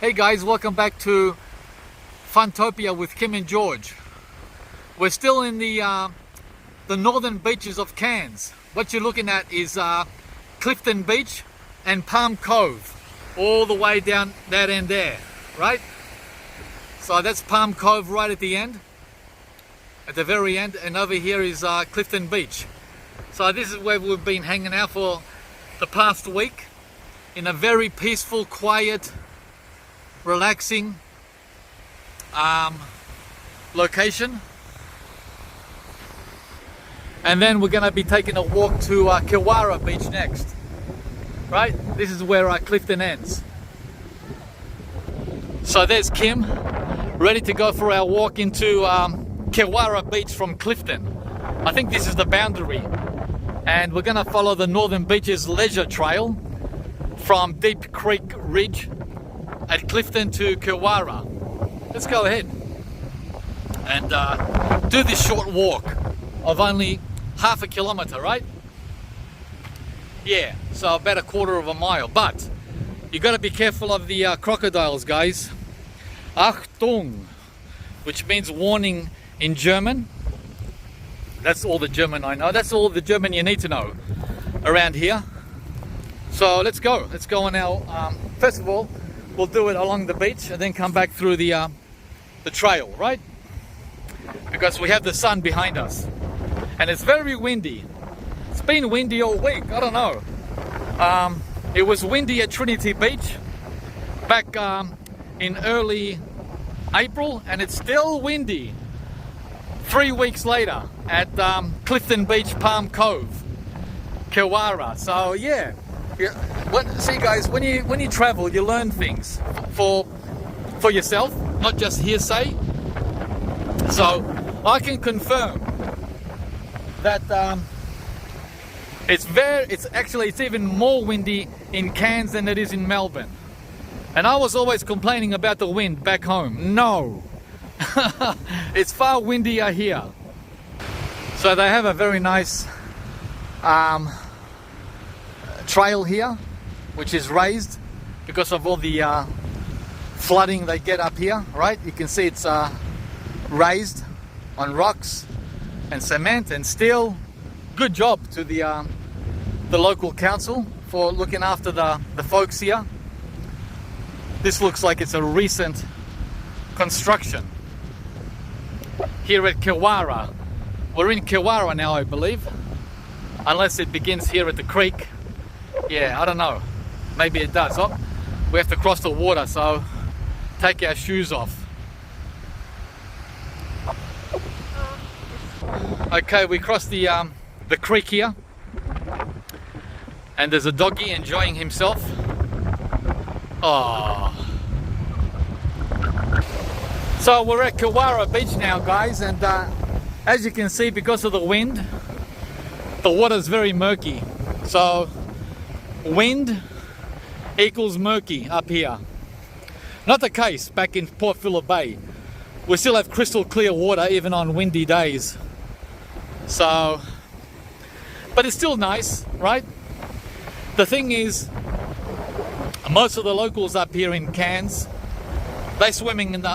Hey guys, welcome back to Funtopia with Kim and George. We're still in the northern beaches of Cairns. What you're looking at is Clifton Beach and Palm Cove, all the way down that end there, right? So that's Palm Cove right at the end, at the very end, and over here is Clifton Beach. So this is where we've been hanging out for the past week, in a very peaceful, quiet, relaxing location. And then we're going to be taking a walk to Kewarra Beach next, right? This is where Clifton ends. So there's Kim, ready to go for our walk into Kewarra Beach from Clifton. I think this is the boundary, and we're going to follow the Northern Beaches Leisure Trail from Deep Creek Ridge at Clifton to Kewarra. Let's go ahead and do this short walk of only half a kilometer, right? Yeah, so about a quarter of a mile. But you got to be careful of the crocodiles, guys. Achtung, which means warning in German. That's all the German I know. That's all the German you need to know around here. So let's go. Let's go on our. First of all, we'll do it along the beach and then come back through the trail, right? Because we have the sun behind us. And it's very windy. It's been windy all week. I don't know. It was windy at Trinity Beach back in early April, and it's still windy 3 weeks later at Clifton Beach, Palm Cove, Kewarra. So yeah, see guys, when you travel, you learn things for yourself, not just hearsay. So I can confirm that it's even more windy in Cairns than it is in Melbourne. And I was always complaining about the wind back home. No, it's far windier here. So they have a very nice trail here, which is raised because of all the flooding they get up here, right? You can see it's raised on rocks and cement and steel. Good job to the local council for looking after the folks here. This looks like it's a recent construction here at Kewarra. We're in Kewarra now, I believe, unless it begins here at the creek. Yeah, I don't know, maybe it does. Oh, we have to cross the water, so take our shoes off. Okay, we crossed the creek here, and there's a doggy enjoying himself. Oh. So we're at Kewarra Beach now, guys, and as you can see, because of the wind, the water's very murky. So wind equals murky up here. Not the case back in Port Phillip Bay. We still have crystal clear water even on windy days. So, but it's still nice, right? The thing is, most of the locals up here in Cairns, they swim in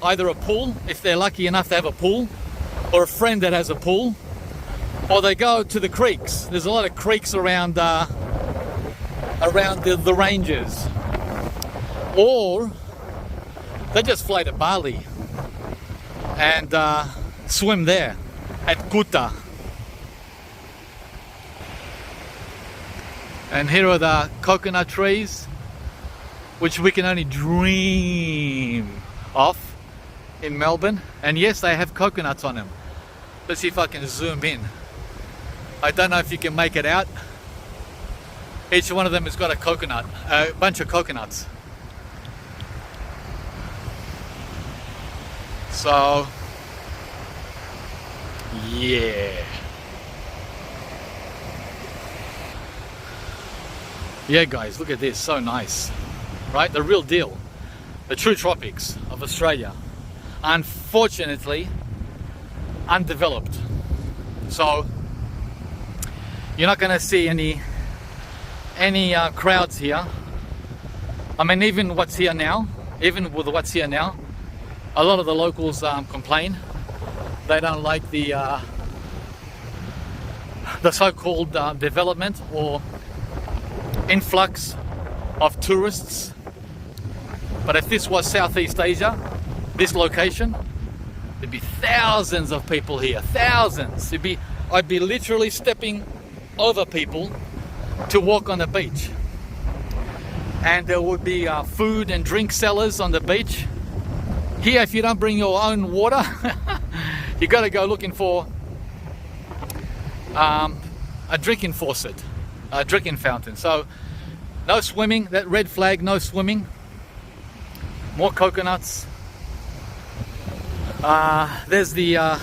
either a pool, if they're lucky enough to have a pool, or a friend that has a pool, or they go to the creeks. There's a lot of creeks around the ranges, or they just fly to Bali and swim there at Kuta. And here are the coconut trees, which we can only dream of in Melbourne. And yes, they have coconuts on them. Let's see if I can zoom in. I don't know if you can make it out. Each one of them has got a coconut, a bunch of coconuts. So yeah. Yeah guys, look at this, so nice, right? The real deal, the true tropics of Australia. Unfortunately, undeveloped. So you're not going to see any crowds here I mean, even what's here now, even with what's here now, a lot of the locals complain. They don't like the so-called development or influx of tourists. But if this was Southeast Asia, this location, there'd be thousands of people here, thousands. I'd be literally stepping over people to walk on the beach. And there would be food and drink sellers on the beach. Here, if you don't bring your own water, you got to go looking for a drinking faucet, a drinking fountain. So no swimming, that red flag, no swimming. More coconuts. There's the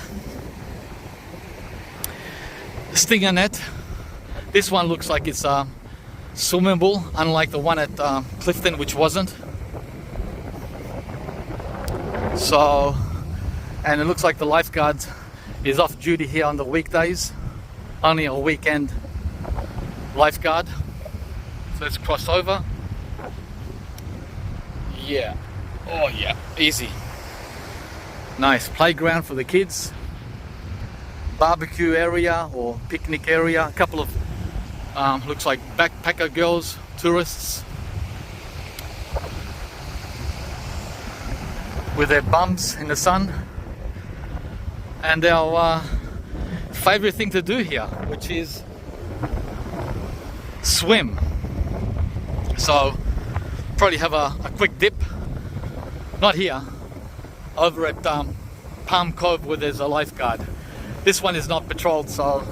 stinger net. This one looks like it's swimmable, unlike the one at Clifton, which wasn't. So, and it looks like the lifeguard is off duty here on the weekdays. Only a weekend lifeguard. So let's cross over. Yeah. Oh yeah, easy. Nice playground for the kids. Barbecue area or picnic area. A couple of looks like backpacker girls, tourists, with their bums in the sun. And our favorite thing to do here, which is swim. So probably have a quick dip. Not here, over at Palm Cove where there's a lifeguard. This one is not patrolled, so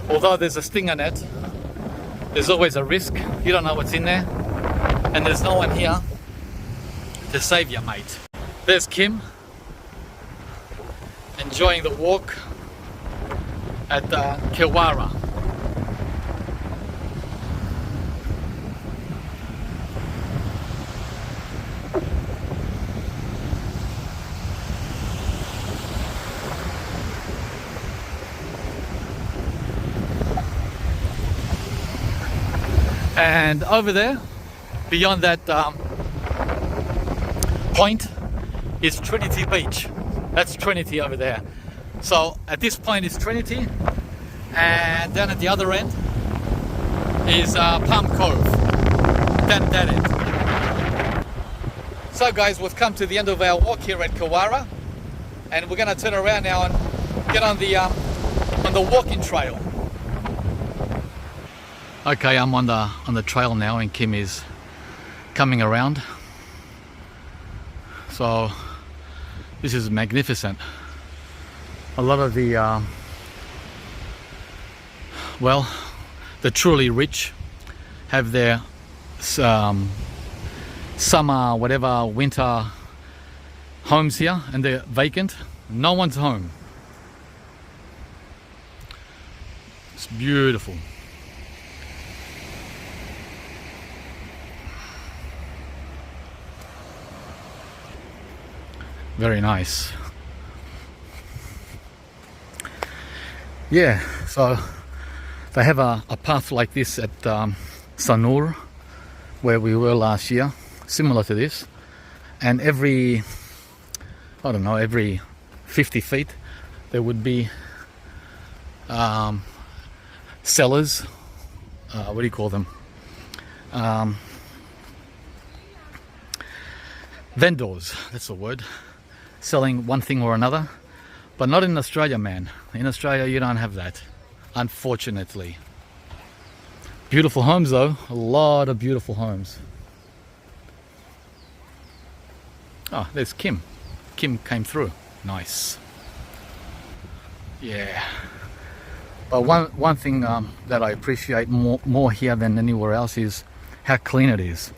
although there's a stinger net, there's always a risk. You don't know what's in there, and there's no one here to save you, mate. There's Kim enjoying the walk at Kewarra. And over there, beyond that point, is Trinity Beach. That's Trinity over there. So at this point is Trinity, and then at the other end is Palm Cove. That end. So guys, we've come to the end of our walk here at Kewarra, and we're going to turn around now and get on the walking trail. Okay, I'm on the trail now, and Kim is coming around. So this is magnificent. A lot of the well, the truly rich have their summer, whatever, winter homes here, and they're vacant. No one's home. It's beautiful. Very nice. Yeah, so they have a path like this at Sanur, where we were last year, similar to this, and every 50 feet there would be sellers, what do you call them, vendors, that's the word, selling one thing or another. But not in Australia, man. In Australia you don't have that, unfortunately. Beautiful homes though, a lot of beautiful homes. Oh, there's Kim. Kim came through. Nice. Yeah. But one thing that I appreciate more here than anywhere else is how clean it is.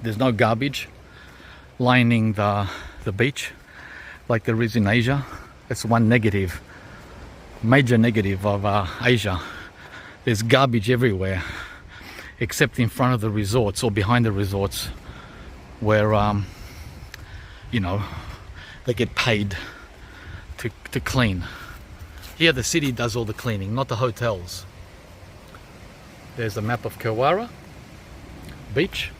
There's no garbage lining the beach like there is in Asia. That's one negative, major negative of Asia. There's garbage everywhere, except in front of the resorts or behind the resorts, where you know, they get paid to clean. Here the city does all the cleaning, not the hotels. There's a map of Kewarra Beach.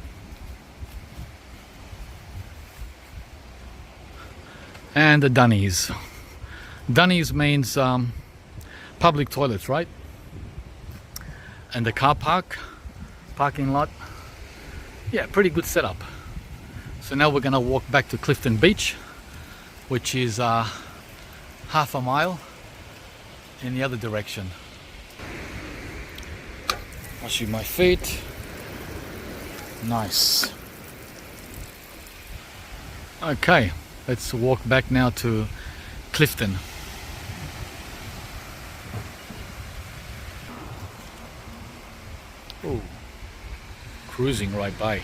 And the Dunnies. Dunnies means public toilets, right? And the car parking lot. Yeah, pretty good setup. So now we're gonna walk back to Clifton Beach, which is half a mile in the other direction. Washing my feet. Nice. Okay, let's walk back now to Clifton. Oh, cruising right by.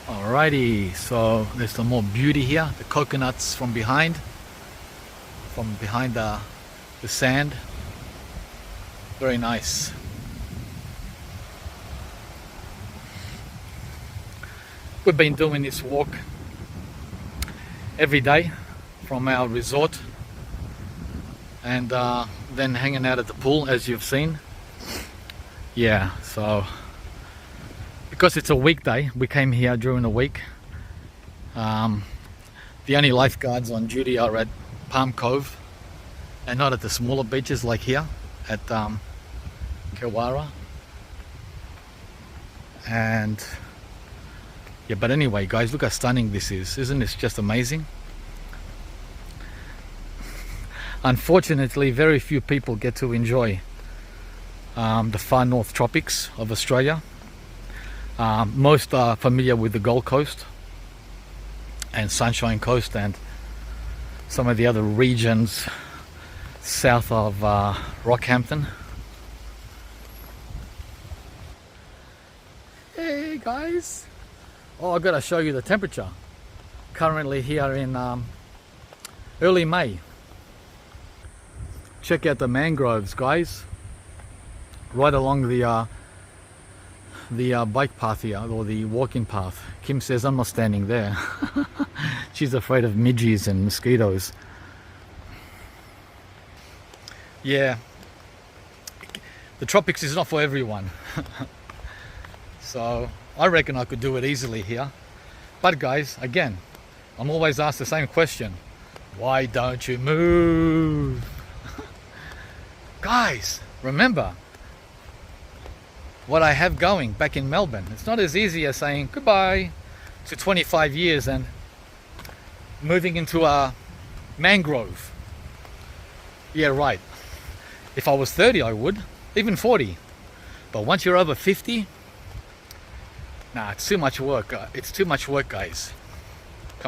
Alrighty, so there's some more beauty here. The coconuts from behind the sand. Very nice. We've been doing this walk every day from our resort, and then hanging out at the pool, as you've seen. Yeah, so because it's a weekday, we came here during the week. The only lifeguards on duty are at Palm Cove and not at the smaller beaches like here at Kewarra. And yeah, but anyway guys, look how stunning this is. Isn't this just amazing? Unfortunately, very few people get to enjoy the far north tropics of Australia. Most are familiar with the Gold Coast and Sunshine Coast and some of the other regions south of Rockhampton. Hey guys! Oh, I've got to show you the temperature. Currently here in early May. Check out the mangroves, guys. Right along the bike path here, or the walking path. Kim says I'm not standing there. She's afraid of midges and mosquitoes. Yeah, the tropics is not for everyone. So I reckon I could do it easily here. But guys, again, I'm always asked the same question. Why don't you move? Guys, remember what I have going back in Melbourne. It's not as easy as saying goodbye to 25 years and moving into a mangrove. Yeah, right. If I was 30, I would, even 40. But once you're over 50, nah, it's too much work. It's too much work, guys.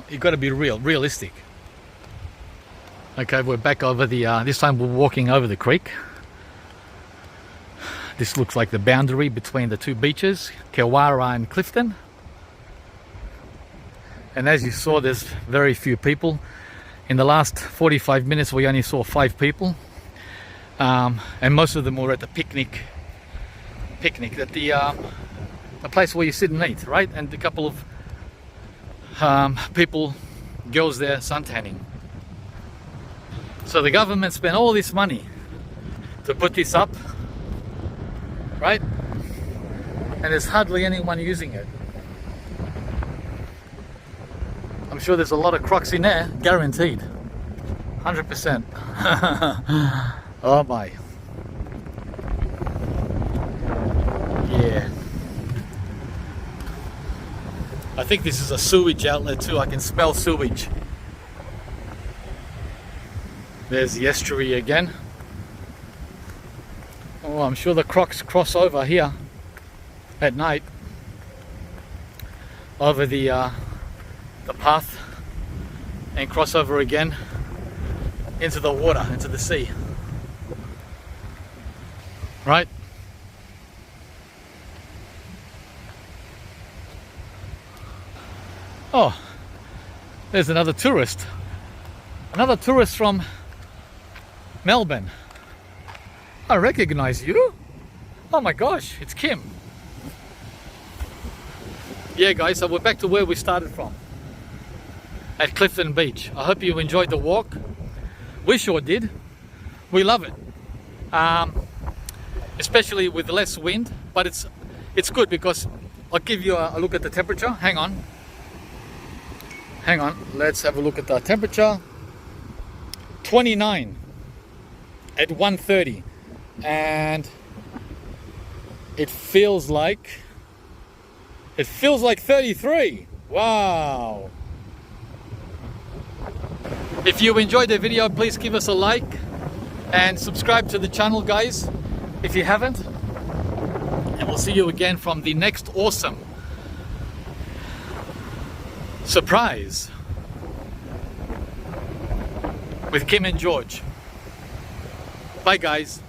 You've got to be realistic. Okay, we're back over the, this time we're walking over the creek. This looks like the boundary between the two beaches, Kewarra and Clifton. And as you saw, there's very few people. In the last 45 minutes, we only saw 5 people. And most of them were at the picnic at the place where you sit and eat, right? And a couple of girls there suntanning. So the government spent all this money to put this up, right? And there's hardly anyone using it. I'm sure there's a lot of crocs in there, guaranteed. 100%. Oh my. Yeah. I think this is a sewage outlet too. I can smell sewage. There's the estuary again. Oh, I'm sure the crocs cross over here at night over the path and cross over again into the water, into the sea. Right? Oh, there's another tourist. Another tourist from Melbourne. I recognize you. Oh my gosh, it's Kim. Yeah guys, so we're back to where we started from. At Clifton Beach. I hope you enjoyed the walk. We sure did. We love it. Especially with less wind, but it's good because I'll give you a look at the temperature. Hang on. Hang on, let's have a look at the temperature. 29 at 1:30, and it feels like 33. Wow. If you enjoyed the video, please give us a like and subscribe to the channel, guys, if you haven't. And we'll see you again from the next awesome surprise with Kim and George. Bye, guys.